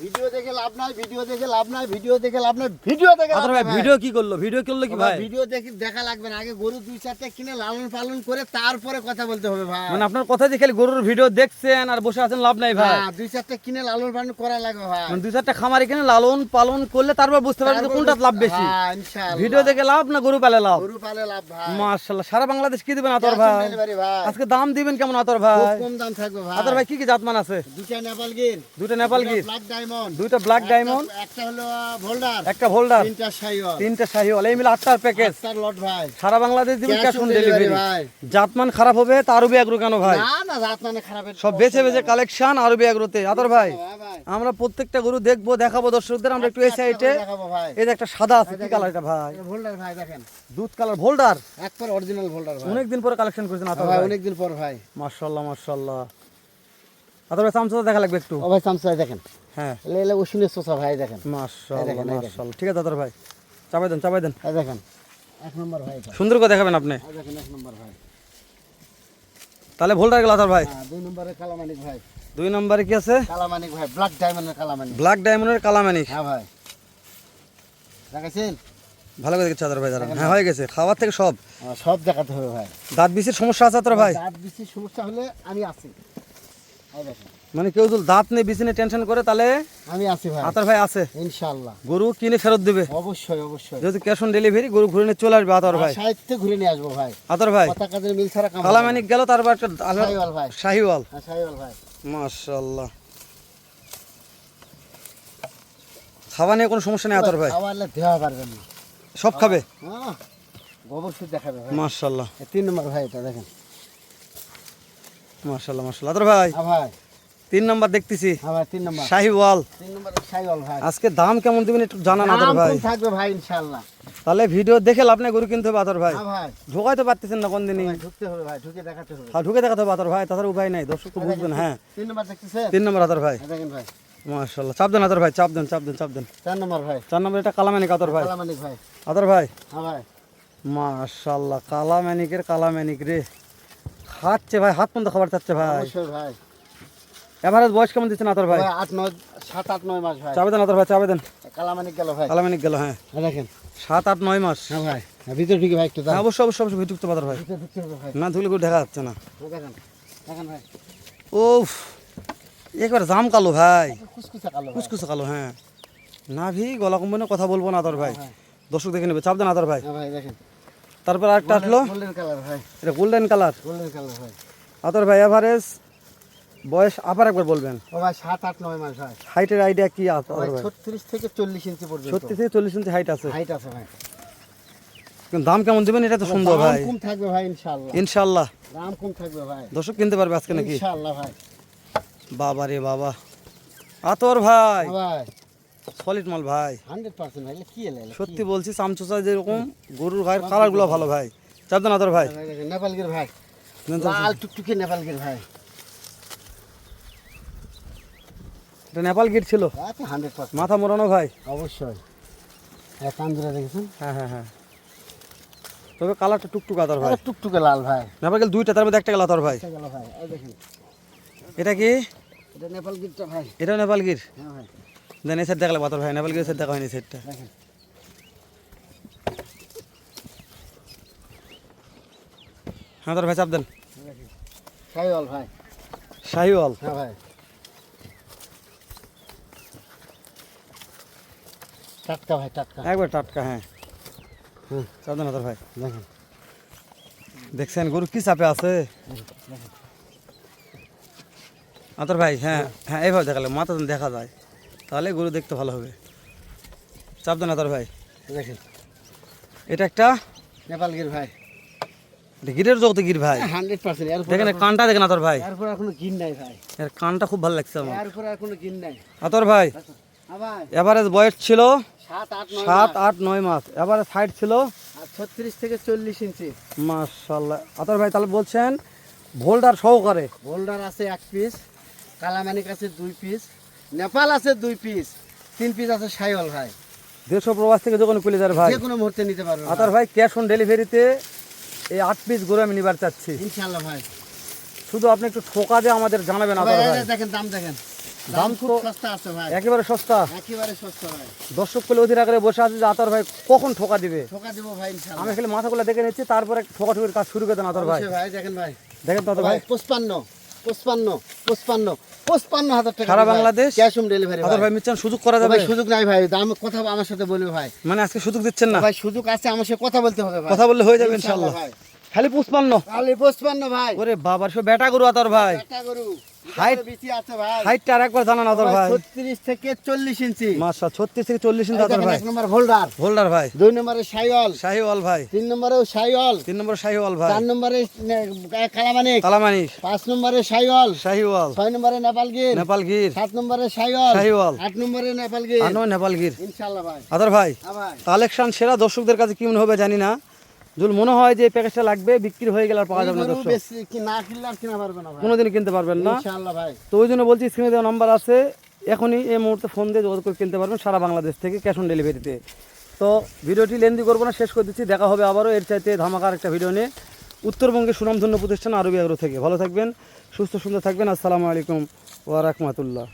Video দেখে লাভ নাই, video দেখে লাভ নাই, ভিডিও দেখে লাভ নাই, ভিডিও দেখে লাভ নাই। ভিডিও কি করলো? ভিডিও করলো কি ভাই? ভিডিও দেখে দেখা লাগবে না, আগে গরু 2-4টা কিনে লালন পালন করে তারপরে কথা বলতে হবে ভাই। মানে আপনার কথা যে খালি গরুর ভিডিও দেখছেন আর বসে আছেন, লাভ নাই ভাই। হ্যাঁ, 2-4টা কিনে লালন পালন করা লাগবে ভাই। মানে 2-4টা খামার এখানে লালন পালন করলে তারপর বুঝতে পারবেন যে কোনটা লাভ বেশি। হ্যাঁ, ইনশাআল্লাহ। ভিডিও দেখে লাভ না গরু পালে লাভ? গরু পালে লাভ ভাই। মাশাআল্লাহ। সারা বাংলাদেশ কি দিবেন আতর ভাই? ডেলিভারি ভাই। আজকে দাম দিবেন কেমন আতর ভাই? খুব কম দাম থাকবে ভাই। আতর ভাই কি কি জাতমান আছে? 2টা নেপাল গির, 2টা নেপাল গির, ব্ল্যাক ডায়মন্ড, 2টা ব্ল্যাক ডায়মন্ড, একটা হলো ভোল্ডার, একটা ভোল্ডার, 3টা শাহিওয়াল, 3টা শাহিওয়াল, এই মিলে 8টার প্যাকেজ। স্টার লট ভাই। সারা বাংলাদেশ দিবেন ক্যাশ অন ডেলিভারি ভাই। জাতমান খারাপ হবে তা আরবি এগ্রো কেন ভাই? না না, জাত মানে খারাপ সব বেছে বেছে কালেকশন আরবি এগ্রোতে। আতর ভাই ভাই। আমরা প্রত্যেকটা গরু দেখবো, দেখাবো দর্শকদের। আমরা একটু এই সাইডে, দেখাবো ভাই। এই যে একটা সাদা আছে, কি কালার এটা ভাই? ভোল্ডার ভাই, দেখেন দুধ কালার ভোল্ডার, একবার অরিজিনাল ভোল্ডার ভাই। অনেকদিন পরে কালেকশন করেছেন আতর ভাই ভাই। অনেকদিন পর ভাই। মাশাআল্লাহ মাশাআল্লাহ। আতর ভাই চামচা দেখা লাগবে একটু। ও ভাই সামসাই দেখেন, হ্যাঁ লেলে ওশিনে সোসা ভাই দেখেন। মাশাআল্লাহ দেখেন, এই দেখেন। মাশাআল্লাহ। ঠিক আছে আতর ভাই, চাপাই দেন চাপাই দেন। এই দেখেন, এক নম্বর ভাই এটা। সুন্দর করে দেখাবেন আপনি। এই দেখেন, এক নম্বর ভাই। তাহলে ভোল্ডার গেল আতর ভাই। হ্যাঁ, 2 নম্বরে কালামানিক ভাই। 2 নম্বরে কি আছে? কালামানিক ভাই, ব্ল্যাক ডায়মন্ডের কালামানিক। ব্ল্যাক ডায়মন্ডের কালামানিক। হ্যাঁ ভাই, দেখাইছেন? ভালো করে দেখছি আতর ভাই দাঁড়ান। হ্যাঁ হয়ে গেছে, খাবার থেকে সব। সব দেখাতে হবে ভাই। দাঁত বিচির সমস্যা আছে আতর ভাই? দাঁত বিচির সমস্যা হলে আমি আছি। এই দেখেন, মানে কেউ যদি দাঁত নিয়ে বিচি নিয়ে টেনশন করে তাহলে আমি আছি ভাই, আতর ভাই আছে। ইনশাআল্লাহ। গরু কিনে ফেরত দিবে অবশ্যই অবশ্যই। যেহেতু ক্যাশ অন ডেলিভারি, গরু ঘুরে নিয়ে চলে আসবে আতর ভাই। সাহিত্যে ঘুরে নিয়ে আসবো ভাই। আতর ভাই কথা কাজের মিল ছাড়া কাম হবে না। কালামানিক গেল, তারপর একটা শাহিওয়াল ভাই। শাহিওয়াল। হ্যাঁ, শাহিওয়াল ভাই। মাশাআল্লাহ। খাওয়া নিয়ে কোনো সমস্যা নেই আতর ভাই, খাওয়ালে দেওয়া পারবেন না। সব খাবে। হ্যাঁ, অবশ্যই দেখাবে ভাই। মাশাআল্লাহ 3 নম্বর ভাই এটা দেখেন। মাশাআল্লাহ মাশাআল্লাহ। আতর ভাই হ্যাঁ ভাই, 3 নাম্বার দেখতেছি, হ্যাঁ ভাই, 3 নম্বর। শাহিওয়াল। 3 নম্বরে শাহিওয়াল ভাই। আজকে দাম কেমন দিবেন একটু জানান আতর দাম ভাই। কম থাকবে ভাই ইনশাআল্লাহ। তাহলে ভিডিও দেখে লাভ নেই, গরু কিনতে হবে আতর ভাই। হ্যাঁ ভাই, ঢোকাই তো পারতেছেন না কোন দিনই। ভাই ঢুকতে হবে ভাই, ঢুকে দেখাতে হবে। হ্যাঁ ঢুকে দেখাতে হবে আতর ভাই, তাছাড়া উপায় নাই, দর্শক তো বুঝবেন। হ্যাঁ 3 নম্বর দেখতেছেন? 3 নম্বর আতর ভাই। এই দেখেন ভাই। মাশাআল্লাহ। চাপ দেন আতর ভাই, চাপ দেন চাপ দেন চাপ দেন। 4 নম্বর ভাই। 4 নম্বর এটা কালামানিক আতর ভাই। কালামানিক ভাই। আতর ভাই হ্যাঁ ভাই, মাশাআল্লাহ, কালামানিকের কালামানিক রে। খাচ্ছে ভাই, হাত পর্যন্ত খাবার চাচ্ছে ভাই। অবশ্যই ভাই। এভারেজ বয়স কেমন দিচ্ছেন আতর ভাই? ভাই 7 8 9 মাস ভাই। চাবে দেন আতর ভাই, চাবে দেন। কালামানিক গেল ভাই। কালামানিক গেল, হ্যাঁ এই দেখেন। 7 8 9 মাস। হ্যাঁ ভাই, ভিতরে ঢুকে ভাই একটু দাঁড়ান। হ্যাঁ অবশ্যই অবশ্যই অবশ্যই ভিতরে ঢুকতে পাতর ভাই, ভিতরে ঢুকতে হবে ভাই। না ধুলে করে দেখা যাচ্ছে না। এই দেখেন, দেখেন ভাই। ওফ, একবার জাম কালো ভাই, কুচকুচে কালো ভাই। কুচকুচে কালো। হ্যাঁ নাভি গলা কম্বনে কথা বলবো না আতর ভাই, হ্যাঁ। দর্শক দেখে নেবে। চাপ দেন আতর ভাই। হ্যাঁ ভাই, দেখেন। তারপর আরেকটা আসলো, গোল্ডেন কালার ভাই। এটা গোল্ডেন কালার। গোল্ডেন কালার ভাই। আতর ভাই এভারেজ বয়স আবার একবার বলবেন। ও ভাই 7 8 9 মাস ভাই। হাইটের আইডিয়া কি আছে ভাই আতর ভাই? 36 থেকে 40 ইঞ্চি পর্যন্ত। 36 থেকে 40 ইঞ্চি হাইট আছে। হাইট আছে ভাই। কিন্তু দাম কেমন দিবেন এটা তো সুন্দর ভাই। দাম কম থাকবে ভাই ইনশাআল্লাহ। ইনশাআল্লাহ দাম কম থাকবে ভাই। দর্শক কিনতে পারবে আজকে নাকি? ইনশাআল্লাহ ভাই। বাবা রে বাবা, আতর ভাই হ্যাঁ ভাই, সলিড মাল ভাই, 100% ভাই। এগুলো কি এলে? সত্যি বলছি। চামচুচা যেরকম গরুর গায়ের কালার গুলো ভালো ভাই। চাপ দেন আতর ভাই। দেখেন নেপালগির ভাই। দেন তো। লাল টুকটুকে নেপালগির ভাই। এটা নেপাল গিট ছিল, আচ্ছা 100%। মাথা মোড়ানো ভাই। অবশ্যই। হ্যাঁ, কান্দুরা দেখেছেন? হ্যাঁ হ্যাঁ হ্যাঁ, তবে কালারটা টুকটুক আতর ভাই। আরে টুকটুকে লাল ভাই। নেপাল গেল 2টা, তার মধ্যে একটা গেল আতর ভাই। এটা গেল ভাই। এই দেখেন। এটা কি? এটা নেপালগিরটা ভাই। এটা নেপাল গির। হ্যাঁ ভাই, দেন এই সাইড দেখালে আতর ভাই, নেপাল গির সাইড দেখা হয়নি সাইডটা। দেখেন। হ্যাঁ আতর ভাই চাপ দেন। দেখেন। শাহিওয়াল ভাই। শাহিওয়াল। হ্যাঁ ভাই। টাটকা ভাই, টাটকা। একবার টাটকা। হ্যাঁ হুম, চাপ দেন আতর ভাই। দেখেন। দেখছেন গরু কি চাপে আছে দেখেন। আতর ভাই। হ্যাঁ হ্যাঁ, এইভাবে দেখালে মাথা যেন দেখা যায়, তাহলে গরু দেখতে ভালো হবে। চাপ দেন আতর ভাই। দেখেন। এটা একটা নেপালগির ভাই। এটা গিরের জগতে গির ভাই। 100%। এর উপর দেখেন এর কানটা দেখেন আতর ভাই, এর উপর আর কোনো গিন নাই ভাই। এর কানটা খুব ভালো লাগছে আমার। এর উপর আর কোনো গিন নাই। আতর ভাই হ্যাঁ ভাই, এভারেজ বয়স ছিল 7 8 9 7 8 9 মাস, এভারেজ হাইট ছিল আর 36 থেকে 40 ইঞ্চি। মাশাআল্লাহ। আতর ভাই তাহলে বলছেন ভোল্ডার সহকারে? বোল্ডার আছে 1 পিস, কালামানিক আছে 2 পিস, নেপাল আছে 2 পিস, 3 পিস আছে শাহিওয়াল ভাই। দেশ ও প্রবাস থেকে যখন কুলে যার ভাই, যে কোনো মুহূর্তে নিতে পারবেন আতর ভাই ক্যাশ অন ডেলিভারিতে এই 8 পিস গরু আমি নিবার চাচ্ছি। ইনশাআল্লাহ ভাই। শুধু আপনি একটু ঠোকা দিয়ে আমাদের জানাবেন আতর ভাই, ভাই। এই দেখেন, দাম দেখেন। দাম তো খুব সস্তা আছে ভাই, একেবারে সস্তা। একেবারে সস্তা ভাই। দর্শক পেলে অধীর আকারে বসে আছে যে আতর ভাই কখন ঠোকা দিবে। ঠোকা দিব ভাই ইনশাআল্লাহ। আমি খালি মাথাগুলো দেখে নিচ্ছি, তারপরে ঠোকাঠুকির কাজ শুরু করে দেন আতর ভাই। অবশ্যই ভাই দেখেন ভাই, দেখেন তো আতর ভাই, 55,000 টাকা সারা বাংলাদেশ ক্যাশ অন ডেলিভারি আতর ভাই মিচ্ছেন সুযোগ করা যাবে। ভাই। সুযোগ নাই ভাই, দাম কথা আমার সাথে বলবে ভাই। মানে আজকে সুযোগ দিচ্ছেন না? ভাই সুযোগ আছে, আমার সাথে কথা বলতে হবে ভাই। কথা বললে হয়ে যাবে ইনশাআল্লাহ। ভাই খালি 55। খালি 55 ভাই। ওরে বাবার সব বেটা গরু আতর ভাই। একটা গরু হাইট বেশি আছে ভাই। হাইটটা আরেকবার জানান আতর ভাই। 36 থেকে 40 ইঞ্চি। মাশা 36 থেকে 40 ইঞ্চি আতর ভাই। এক নম্বর হোল্ডার, হোল্ডার ভাই। 2 নম্বরে শাইওয়াল, শাহিওয়াল ভাই। 3 নম্বরেও শাইওয়াল, 3 নম্বর শাহিওয়াল ভাই। 4 নম্বরে কালামানিক, কালামানিক, 5 নম্বরে শাইওয়াল, শাহিওয়াল, 6 নম্বরে নেপালগির, নেপাল গির, 7 নম্বরে শাইওয়াল, শাহিওয়াল, 8 নম্বরে নেপালগির। 8 নম্বর নেপাল গির। ইনশাআল্লাহ ভাই। আতর ভাই হ্যাঁ ভাই। কালেকশন সেরা, দর্শকদের কাছে কেমন হবে জানি না, যদি মনে হয় যে এই প্যাকেজটা লাগবে বিক্রি হয়ে গেলে আর পাওয়া যাবে না গরু দর্শক, বেশি কি না কিনলে আর কিনা পারবে না ভাই। কোনোদিন কিনতে পারবেন না। ইনশাআল্লাহ ভাই। তো ওই জন্য বলছি স্ক্রিনে দেওয়া নাম্বার আছে, এখনই এই মুহূর্তে ফোন দিয়ে যোগাযোগ করে কিনতে পারবেন সারা বাংলাদেশ থেকে ক্যাশ অন ডেলিভারিতে। তো ভিডিওটি লেন্দি করবো না, শেষ করে দিচ্ছি। দেখা হবে আবারও এর চাইতে ধামাকার একটা ভিডিও নিয়ে উত্তরবঙ্গের সুনামধন্য প্রতিষ্ঠান আরবি এগ্রো থেকে। ভালো থাকবেন, সুস্থ সুন্দর থাকবেন। আসসালামু আলাইকুম ওয়া রাহমাতুল্লাহ।